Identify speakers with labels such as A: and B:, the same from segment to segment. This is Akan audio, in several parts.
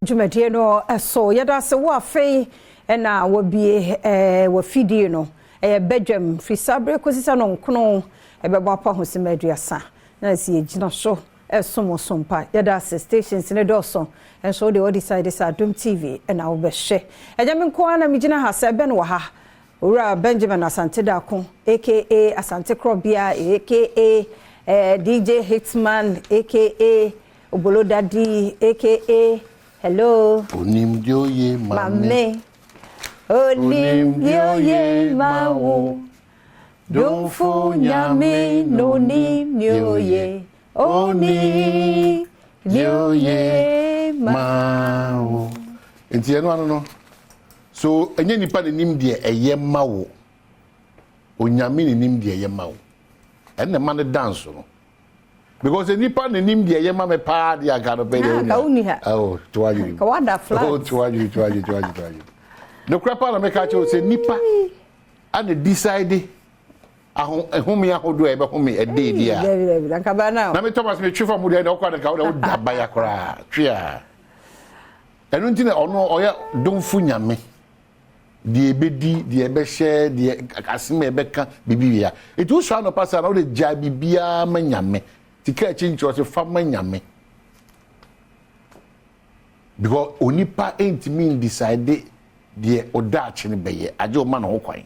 A: Jumedie no so yeda se wo afei na wo bie wo fidie no Badwam fisabre kosisa no nkono bebo apa hosimaduasa na si egina so somosompa yeda se stations ne doso enso de decide sa Adom TV na wo be hye ejame nko na migina ha se be no ha owura Benjamin Asante Dako aka Asante Krobia aka DJ Hitman aka Obolo Daddy aka hello.
B: Onimdioye mame.
A: Onimdioye mawo. Donfo nyame no nimdioye. Onimdioye mawo.
B: Enti eno ano no. So enye nipa ne nimdie eye mawo. Onyame ne nimdie eye mawo. Enne man ne dance no. Because the nipa ne nim de yema me pa de aga no be
A: de.
B: Oh, to you.
A: Ka wada flat.
B: Oh, to you. No crapa na me ka che say nipa and decide ahome ahodo e be home e dey dia.
A: Nka ba na.
B: Na me Thomas me twifa mu de na okwa de ka wo da ba ya kra. Twia. Enu nti na ono oya domfu nyame. Die ebedi die ebe share die asime ebe ka bibia. Etu so no pasa na wo de ja bibia ma nyame. Tika chincho se fama nyame. Because onipa ain't mean decide the odachi ni beye aje o ma na ho kwan.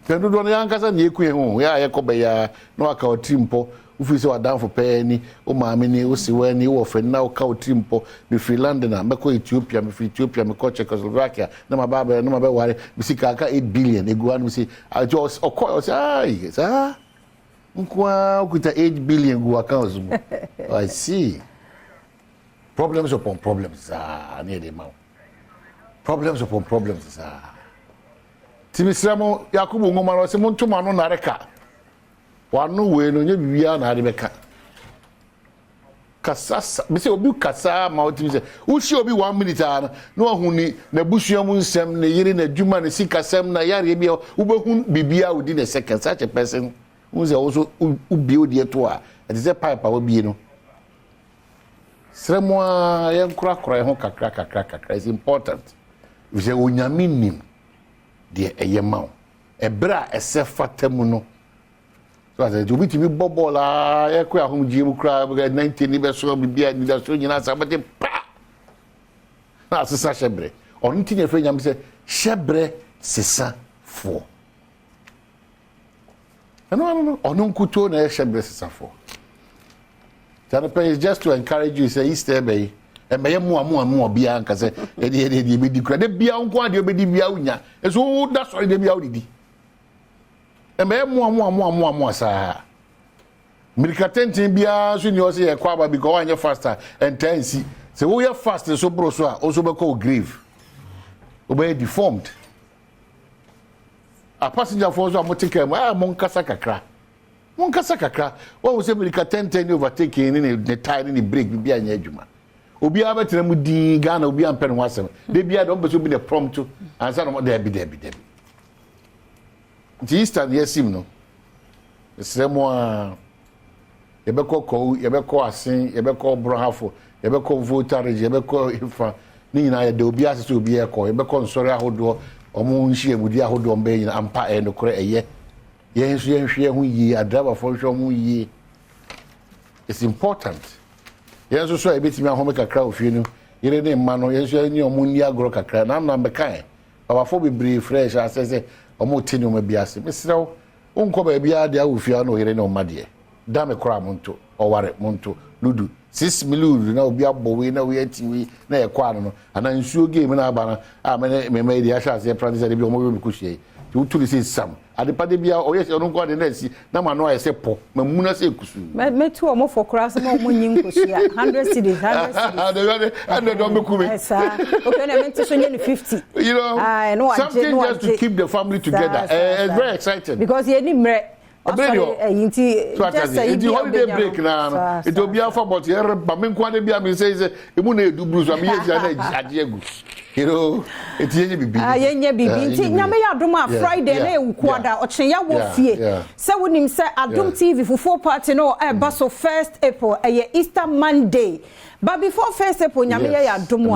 B: Tendo do na yankasa na ekue ho ya yekobeya na aka otimpo ufise wadanfo pani o maame ni o siwe ni wo fe na o ka otimpo me Finland na meko Ethiopia me Ethiopia me ko Czechoslovakia na mababa na mabaware me sika aka 8 billion eguan me si ajo o say ai sa Nkwa ukuta 8 billion gu accounts mo. I see. Problems upon problems near the mouth. Problems upon problems Timisramo Yakubu ngoma no se montuma no nareka. Wanu we no nye bibia na ade beka. Kasa me se obi kasa ma otimi se ushi obi 1 minute na ohuni na busuam nsem na yiri na djuma na sikasem na yare bia ubehun bibia within a second. Such a person Unze also ubio die to a it is a pipe a obi no sremwa yenkura ho kakra is important we say onyame nim de eyema ebra ese fatemu no so as you bit me bobola yekura hom jim kura 90 ni be so bibia ni da so nyina sabate pa na sesa shebre on tinye fe nyam se shebre sesa fo No. Onunkuto na shebre sesafo. Tanape is just to encourage you say Easter bay. E meye mu bia nka se e de be di kura de bia nko ade obedi bia unya. E so da so de bia udidi. E meye mu sa. Mirika tenten bia so ni o se e kwa ba because anya faster entensi. Se wo ye fast so bro so a o so be call grave. Obe deformed. A passenger for so amotika monkasa kakra what we say America 10 overtaking in the tire in the brake bibia anya adwuma obi abetra mu din Ghana obi ampen ho asem de bia don be so bi the prompt to answer no there be Easter yesim no esremo a yebeko asen yebeko brohafo yebeko votarage yebeko ifa ni nyina ya de obi asese obi ekọ yebeko nsori ahodo omo nhie mudi ahodo mbe nyina ampa no kore eye yensu yenhwe hu yi adraba fo hwe hu yi it's important yensu so ebetimi ahome kakra ofie no yire ne mma no yensu ni omo ni agro kakra na mbekan baba fo bebre fresh asese omo tini omo biase mesrew onko ba bia de awofia no yire ne omade da me kora monto oware monto ludu 6 million na obi abowe na we atiwi na ye kwa no ana nsuo game na aba na me dey asha se practice dey bi omo be kuhie ti utuli se sam ade pade bia oye se no kwa de na si na ma no aye se po mamuna se kusu
A: me tu omo for class ma omo nyin kuhia 100 cedis 100 cedis
B: and don be kume
A: esa okay na me so nyen 50
B: you know something just to keep the family together it's very exciting
A: because ye ni mre Inti
B: just say holiday break na it will be alpha but here ba me nkwa bia me say emu na edu blues am ye na ajiegu you know it yenye bibi
A: yenye bibi inti nyame ya adom a Friday na ewukwada ochen ya wo fie say wonim say Adom TV fufuo party no e ba so 1st April Easter Monday. But before 1st April, nyame ya adom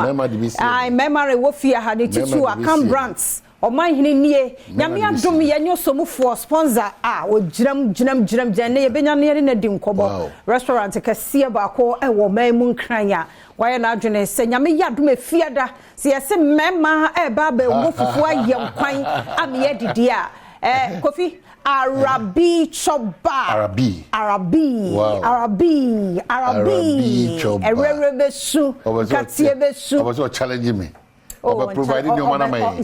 A: a memory wo fie ha de titu akam brands o man hini nie nyame adom ye nyo somufo sponsor o jiram jane ye benya ne na di nkobo restaurant kase ba ko e wo man mu nkranya waye na adwene se nyame ya adom efiada se ye se mema e ba ba wo fufu aye nkwan am ye didi a Kofi Arabi choba Arabi choba ererebesu katiebesu
B: obaso challenge me oba providing your man mai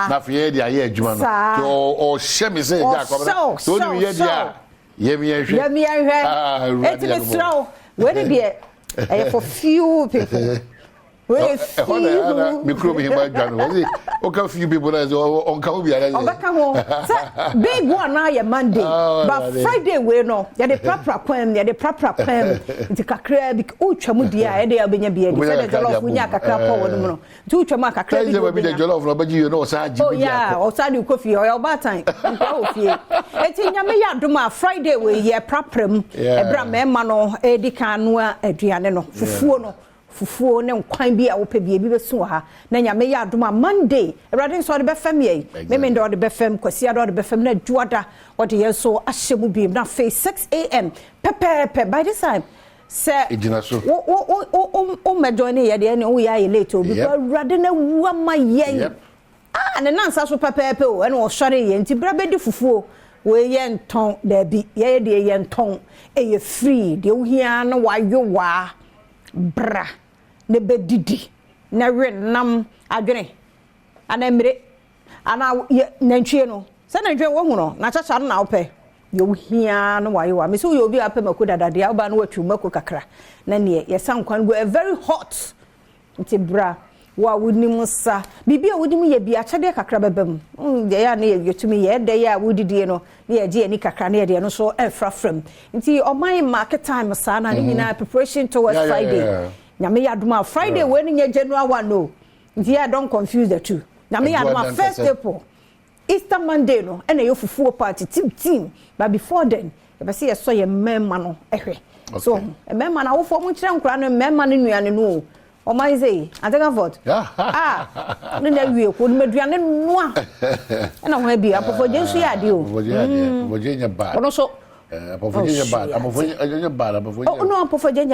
B: na fie dia ye adwuma no o hye me say ja kwabra so ni ye dia ye me hwe
A: it be slow where did it for few people
B: micro me hima dwan was it okay few people as on ka obi ara
A: obeka ho say big one na ye Monday but Friday we no ya de prapra kwam nti kakra bi utwa mu dia ye de abenya bi edi say de jollof nya kakra po wo no nti utwa mu kakra
B: bi de jollof no baji you know sa ji bi
A: ya o sa di kofi o ya ba tan nka o fie eti nyame ya doma Friday we ye prapram ebra mema no edi kan no aduane no fufuo ne nkwan bi a wo pe bi besu ha na nyame ya adom a Monday erade so de befam ye me ndo de befam kwasi ado de befam na duada what ye so ahyemu bi na face 6 am pepe by this time say
B: ejinaso
A: o mejo ne ye de ne wo ya ye late obi erade na wu ama yen ne nansa so pepe o ene wo sore ye nti bra be di fufuo we ye nton da bi ye de ye nton ye free de wo hia na wayo wa bra ne bedidi na renam adwene ana mire ana nantwie no se nantwie wo hu no na chacha na ope yo hia no wayo wa me so yo bi ape mako dadade ya ba na watwu mako kakra na ne ye sankwan go very hot nti bra wa wudnim sa bibia wudnim ye bia chade kakra bebam de ya na ye yotumi ye de ya wudidie no ne ye je ani kakra na ye de no so efrafram nti oman market time sa na ni na preparation towards Friday nyame ya adoma Friday we ni January 1 no nti ya don't confuse the two nyame ya adoma 1st April Easter Monday no and you fufuo party team but before then you be say so ye memma no ehwe so memma na wo fo mu kire nkura no memma no nuane no o mai say ataka vote ne na wie ko no maduane noa na ho bi apofo jensu ya de o
B: voje nya ba
A: ono so
B: apofo
A: nya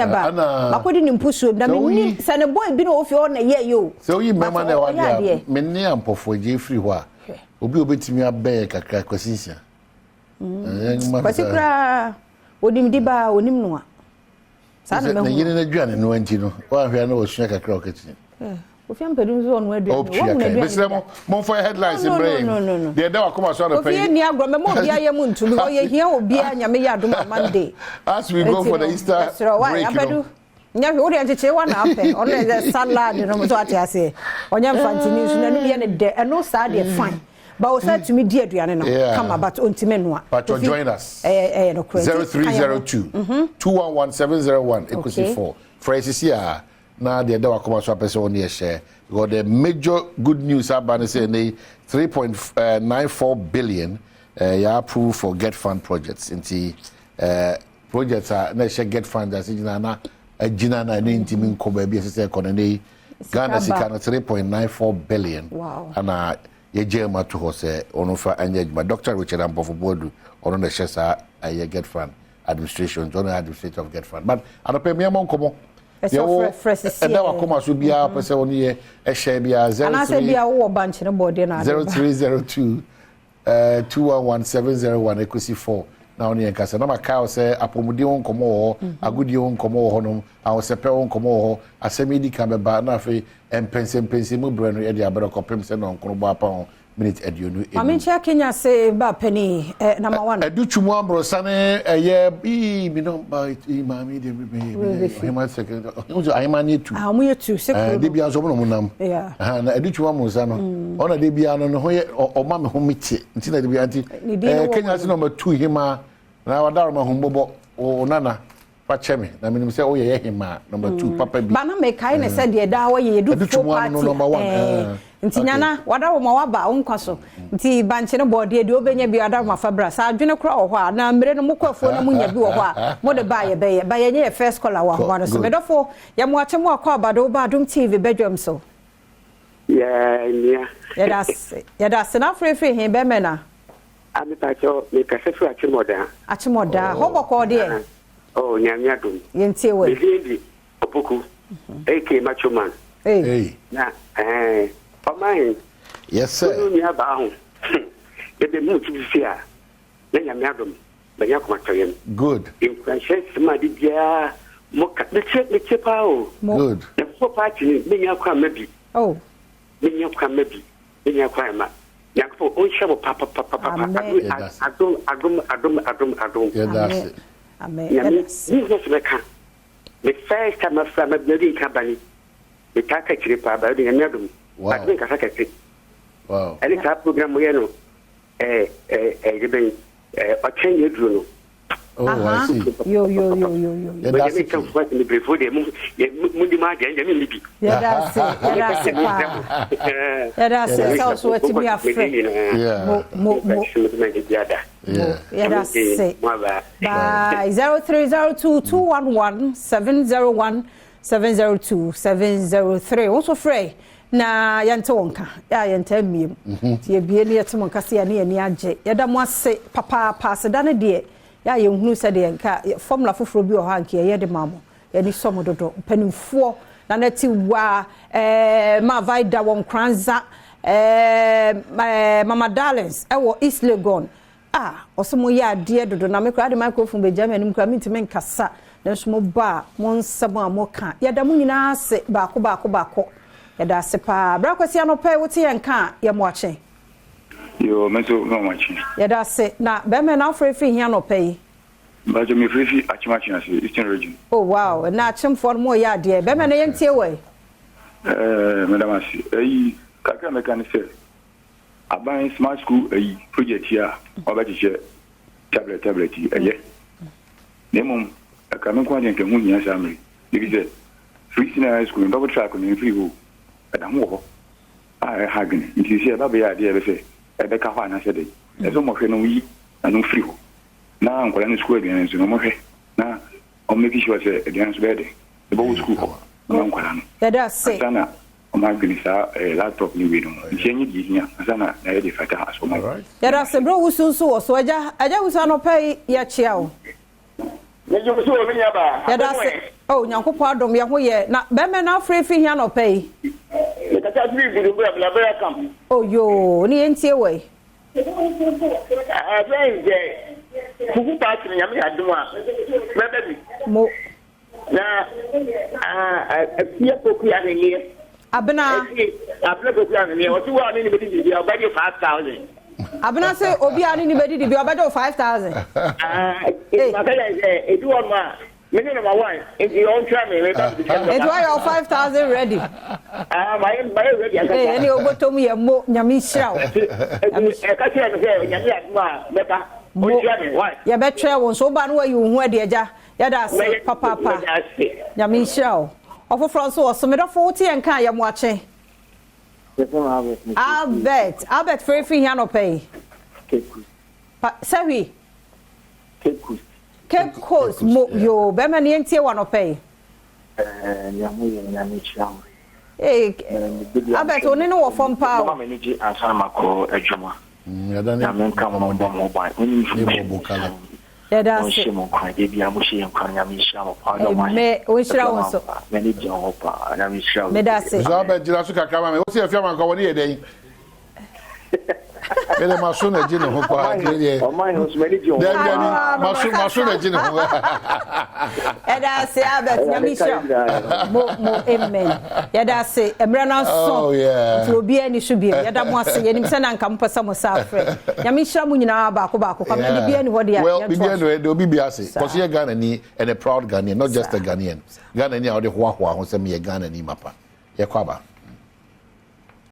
A: ba makodi ni mpusu na me se ne boy bi no ofi o na ye yo
B: so yi memma na wa dia me ne apofo je free ho a obi obetimi abe kakra kwasisia
A: kwasikra odim diba onim noa sana me
B: na yene na duane no anti no wa hwea na osua kakra okati
A: ofi ampedum zo no aduane
B: wo na duane mo for headlines in brain de da wakoma so na pay
A: ofi ni agro me mo bia ye mu ntu because ye hia obi anyame ya adom Monday
B: as we go for the Easter break
A: nya hwe odi ancheche wa na ape ono e salad no mo so ate ase onya mfantini so na no ye ne de eno sa de fine but we said to me dear aduane no come about ontime no
B: but to join us 0302 211701 equity 4 Francis here na the da wakoma so person on here share because the major good news about say 3.94 billion ya approved for get fund projects into projects na share get fund as na agina na intimi nkoba bi say economy Ghana sikana 3.94 billion and ye jema to ho say ono fa anya Dr. Richard Ampofobodu ono na shesa aye get fund administration journal administrator of get fund but anope me amon komo da wakoma so bia pese oni ye share bia 0302 211701 equity 4 na oni enkasa na maka say apomudi won komo ho agudi won komo ho no awsepe won komo ho asemidi ka beba na fe empense mu brano e dia bere kopem se no nkono bo apa minute edionu
A: Amincha Kenya say ba penny number 1
B: educhumu ambrosane eye mi no ba imami de me hema second unzo ayimani tu
A: mu yetu second
B: de bia so mo no nam na educhumu ambrosano ona de bia no ho ye o ma me ho miti nti na de bia nti Kenya say number 2 hema na wada ma humbobo o nana pa cheme na minim say o ye hima number 2 papa bi
A: ba na me kai ne say de da wo ye du fo party
B: number 1
A: nti nyana wada wo ma waba wo nkwaso nti banche ne bode de obenya bi wada ma fabra sa adwene kra wo ho a na mre no mokofo na munya bi wo ho a mo de ba ye ba ye nye first caller wa ho no so medofo ye mo ache mo akwa abado ba Adom TV Badwam so
C: yeah
A: ya da se na free he be me na
C: ami pa cho me ka se fu achimoda
A: ho boko de
C: oh nyame Adom
A: ye ntie we
C: bi opoku eke macho man
B: hey
C: na Pamain.
B: Yes, sir.
C: You have a home. If the mood to see her, then I'm Adom, but you're going to
B: good.
C: In Francesca, my dear, Moka, the chip out.
B: Good.
C: The 4 party, being your crime, maybe.
A: Oh,
C: being your crime, maybe. Being your crime, young for own shovel, papa. Adom.
B: Yeah, that's it.
C: Amen. This is the first time I've found a building company. The Taka Chiripa, but the Adom.
B: Wow. Wow.
C: And it's a program we know. A change your
B: Oh, I see.
A: Yo.
B: Yeah, that's it.
C: Before the Mundi Margin,
A: Yeah, that's it. Yeah, that's it. Also, what to be afraid.
B: Yeah.
A: Yeah, that's it. Bye. 0302211701702703. Also free. Na yante wonka ya yante miem tie bie ne yete monka se ya ne ani age yada mo ase papa pass da ne de ya ye hunu se de nka formula foforo bi o ha nka ye de mamo ya ni somo dodo panimfo na na ti wa ma vaida won kranza mama darlings e wo East Legon osomo ya de dodo na me kra de microphone be jam anim kra minti men kasa na somo ba mon sabo amoka yada mo nyina ase baako yada sepa brakwasi anope wote yenka ye moache
D: yo meso no machi
A: yada se na be me na free hia anope
D: ba jo me free achimachi na Eastern region.
A: Oh wow na achimfo mo ya de be me na yentie we
D: madam asi kaka mechanic aban smart school project here obachiche tablet nemum aka me kwa nke hu nya samri because free senior school double track on free ho ho hagin nti se ba ya de be se ebe ka hwa na se de ezo mo hwe no yi na no free ho na nkola ni school bien so no mo hwe na o make sure se edian so be de e bo school ho na nkola no
A: yada se
D: sana o ma gilisa laptop ni we no nti enyi di nya sana na ye de fata aso mo
A: yada se bro wusunsu wo so aja wusa no pay ya chia o
C: Nejo so o nya ba
A: yada se oh nyankopɔ Adom ye ho ye na be me na free hia no pay
C: le kata bi bi bla camp
A: oh yo ni entie we
C: benje kuku party nya me Adom a bebe bi
A: mo
C: na afia poku ya ne
A: abena
C: poku ya ne o ti wa ni bi di ya ba di 5000
A: abena se obi ani ni bedi di bi obedo 5000
C: makala e do one ma me number 1 if you on try me
A: it why your 5000 ready
C: my ready
A: any obotom ye mo nyame hirawo
C: e ka tire me say nyame Adom a beka o try me why
A: ye be try won so ba no wa yu hu ade agya ya da se papa nyame hirawo ofofro so osomedofo wote ye nka ye mo ache Albert free here no pay. Sawi. Cape Coast mo yo be ma ne ntie wa no pay. Albert oni no wo fom pa o.
D: Ma manage answer mako adwuma.
B: Ya da ne
D: men ka mo bo mo ba. Oni
B: bo kala.
A: Ya da se.
D: Mo kwa de bia mo hye nkwa nyame hia mo pa do ma.
A: Me o hira won so.
D: Manage on pa nyame hia.
A: Me da se.
B: So ba jira su kakra ma me o se afia man ka woni ye den. Ele maso na gine ho kwa de.
D: O my house manage on.
B: Maso na gine ho.
A: Ya da se Albert nyame hia. Mo amen. Ya da se emra na so.
B: Oh yeah.
A: To obi ani so bi. Ya da mo ase yenim se na nka mo pesa mo sa afre. Nyame hia mo nyina baako kwa me de bi ani ho de ya.
B: Well, bi no de obi bi ase. Because you Ghana ni and a proud Ghanaian, not just a Ghanaian. Ghana ni a de ho ho ho se me Ghana ni mapa. Ye kwaba.